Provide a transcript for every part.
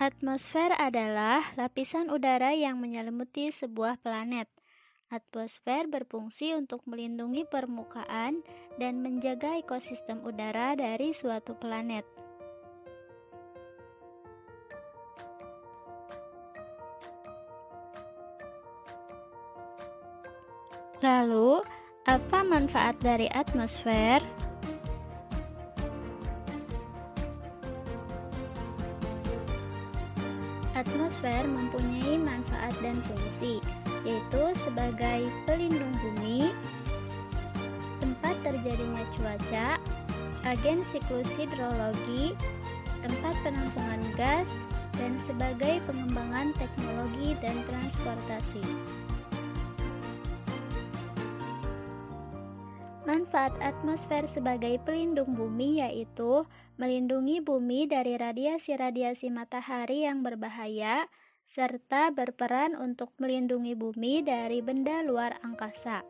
Atmosfer adalah lapisan udara yang menyelimuti sebuah planet. Atmosfer berfungsi untuk melindungi permukaan dan menjaga ekosistem udara dari suatu planet. Lalu, apa manfaat dari atmosfer? Atmosfer mempunyai manfaat dan fungsi, yaitu sebagai pelindung bumi, tempat terjadinya cuaca, agen siklus hidrologi, tempat penampungan gas, dan sebagai pengembangan teknologi dan transportasi. Manfaat atmosfer sebagai pelindung bumi yaitu melindungi bumi dari radiasi-radiasi matahari yang berbahaya, serta berperan untuk melindungi bumi dari benda luar angkasa.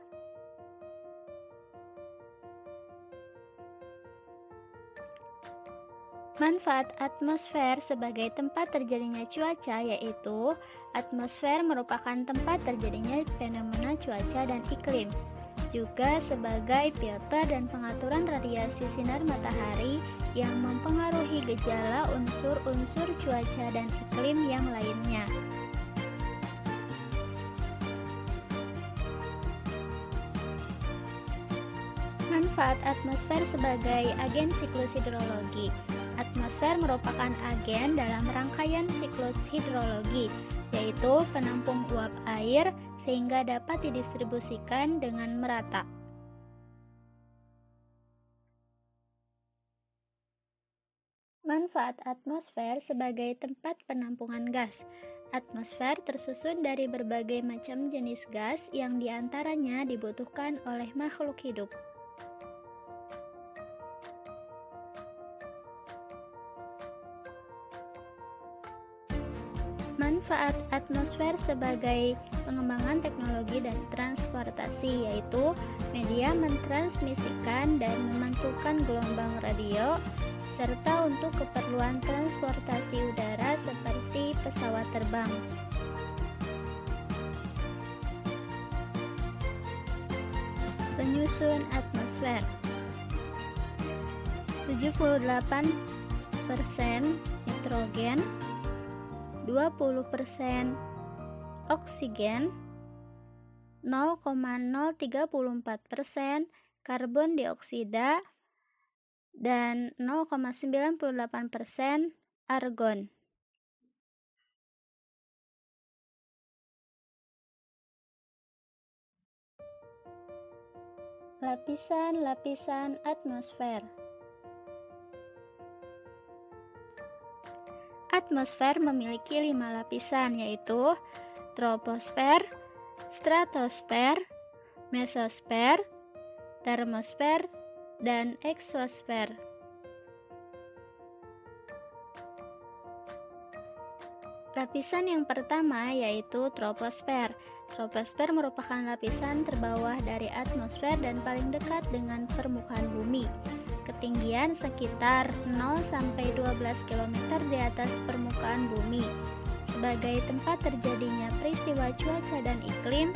Manfaat atmosfer sebagai tempat terjadinya cuaca yaitu atmosfer merupakan tempat terjadinya fenomena cuaca dan iklim, juga sebagai filter dan pengaturan radiasi sinar matahari yang mempengaruhi gejala unsur-unsur cuaca dan iklim yang lainnya. Manfaat atmosfer sebagai agen siklus hidrologi. Atmosfer merupakan agen dalam rangkaian siklus hidrologi, yaitu penampung uap air sehingga dapat didistribusikan dengan merata. Manfaat atmosfer sebagai tempat penampungan gas. Atmosfer tersusun dari berbagai macam jenis gas yang diantaranya dibutuhkan oleh makhluk hidup. Manfaat atmosfer sebagai pengembangan teknologi dan transportasi yaitu media mentransmisikan dan memantulkan gelombang radio serta untuk keperluan transportasi udara seperti pesawat terbang. Penyusun atmosfer 78% nitrogen, 20% oksigen, 0,034% karbon dioksida, dan 0,98% argon. Lapisan-lapisan atmosfer. Atmosfer memiliki 5 lapisan yaitu troposfer, stratosfer, mesosfer, termosfer, dan eksosfer. Lapisan yang pertama yaitu troposfer. Troposfer merupakan lapisan terbawah dari atmosfer dan paling dekat dengan permukaan bumi. Ketinggian sekitar 0-12 km di atas permukaan bumi. Sebagai tempat terjadinya peristiwa cuaca dan iklim,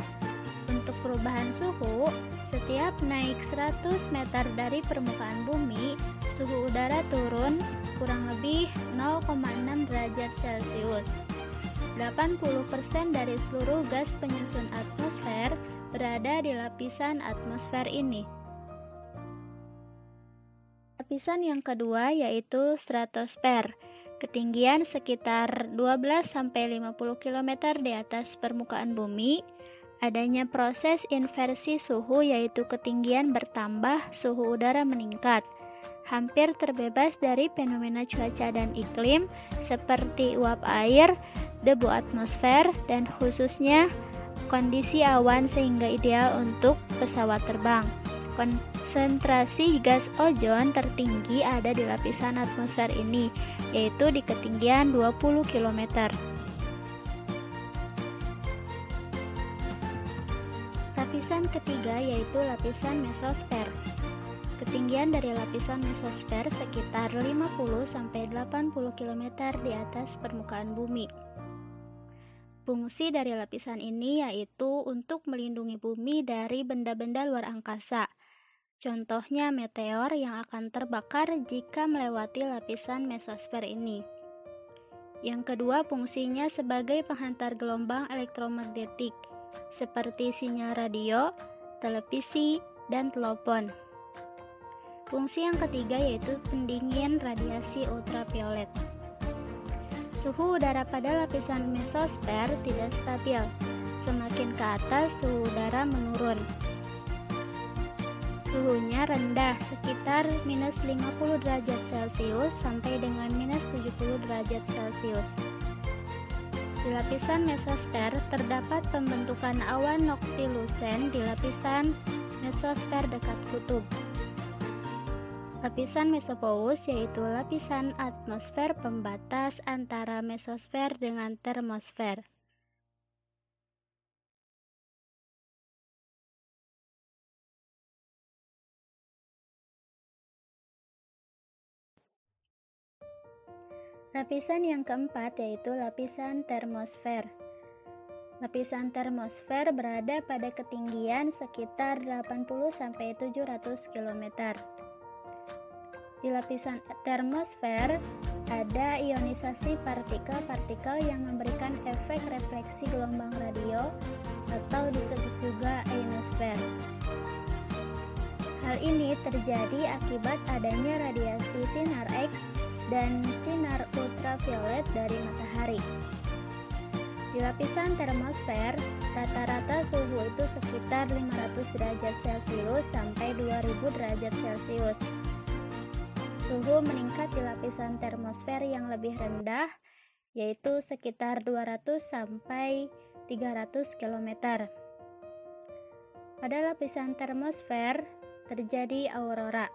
untuk perubahan suhu, setiap naik 100 meter dari permukaan bumi, suhu udara turun kurang lebih 0,6 derajat Celcius. 80% dari seluruh gas penyusun atmosfer berada di lapisan atmosfer ini. Lapisan yang kedua yaitu stratosfer. Ketinggian sekitar 12-50 km di atas permukaan bumi. Adanya proses inversi suhu yaitu ketinggian bertambah, suhu udara meningkat. Hampir terbebas dari fenomena cuaca dan iklim seperti uap air, debu atmosfer, dan khususnya kondisi awan sehingga ideal untuk pesawat terbang. Konsentrasi gas ozon tertinggi ada di lapisan atmosfer ini, yaitu di ketinggian 20 km. Lapisan ketiga yaitu lapisan mesosfer. Ketinggian dari lapisan mesosfer sekitar 50-80 km di atas permukaan bumi. Fungsi dari lapisan ini yaitu untuk melindungi bumi dari benda-benda luar angkasa. Contohnya meteor yang akan terbakar jika melewati lapisan mesosfer ini. Yang kedua, fungsinya sebagai penghantar gelombang elektromagnetik, seperti sinyal radio, televisi, dan telepon. Fungsi yang ketiga yaitu pendingin radiasi ultraviolet. Suhu udara pada lapisan mesosfer tidak stabil. Semakin ke atas, suhu udara menurun. Suhunya rendah, sekitar minus 50 derajat Celcius sampai dengan minus 70 derajat Celcius. Di lapisan mesosfer terdapat pembentukan awan noctilucent di lapisan mesosfer dekat kutub. Lapisan mesopause yaitu lapisan atmosfer pembatas antara mesosfer dengan termosfer. Lapisan yang keempat yaitu lapisan termosfer. Lapisan termosfer berada pada ketinggian sekitar 80-700 km. Di lapisan termosfer ada ionisasi partikel-partikel yang memberikan efek refleksi gelombang radio atau disebut juga ionosfer. Hal ini terjadi akibat adanya radiasi sinar X dan sinar ultraviolet dari matahari. Di lapisan termosfer, rata-rata suhu itu sekitar 500 derajat Celcius sampai 2000 derajat Celcius. Suhu meningkat di lapisan termosfer yang lebih rendah, yaitu sekitar 200 sampai 300 km. Pada lapisan termosfer terjadi aurora.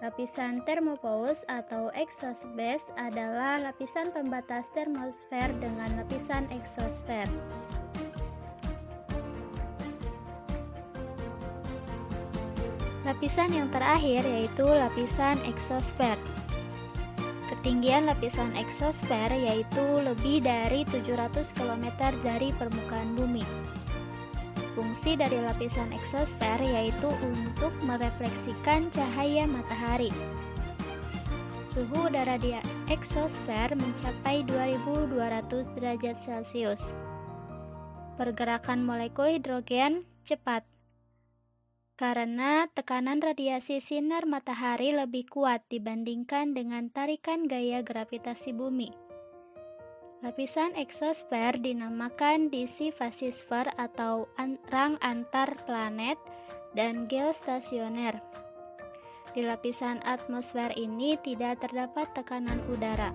Lapisan termopause atau exospace adalah lapisan pembatas termosfer dengan lapisan exosfer. Lapisan yang terakhir yaitu lapisan exosfer. Ketinggian lapisan exosfer yaitu lebih dari 700 km dari permukaan bumi. Fungsi dari lapisan exosfer yaitu untuk merefleksikan cahaya matahari. Suhu udara di exosfer mencapai 2200 derajat Celcius. Pergerakan molekul hidrogen cepat karena tekanan radiasi sinar matahari lebih kuat dibandingkan dengan tarikan gaya gravitasi bumi. Lapisan exosfer dinamakan disk phasisfer atau rang antar planet dan geostasioner. Di lapisan atmosfer ini tidak terdapat tekanan udara.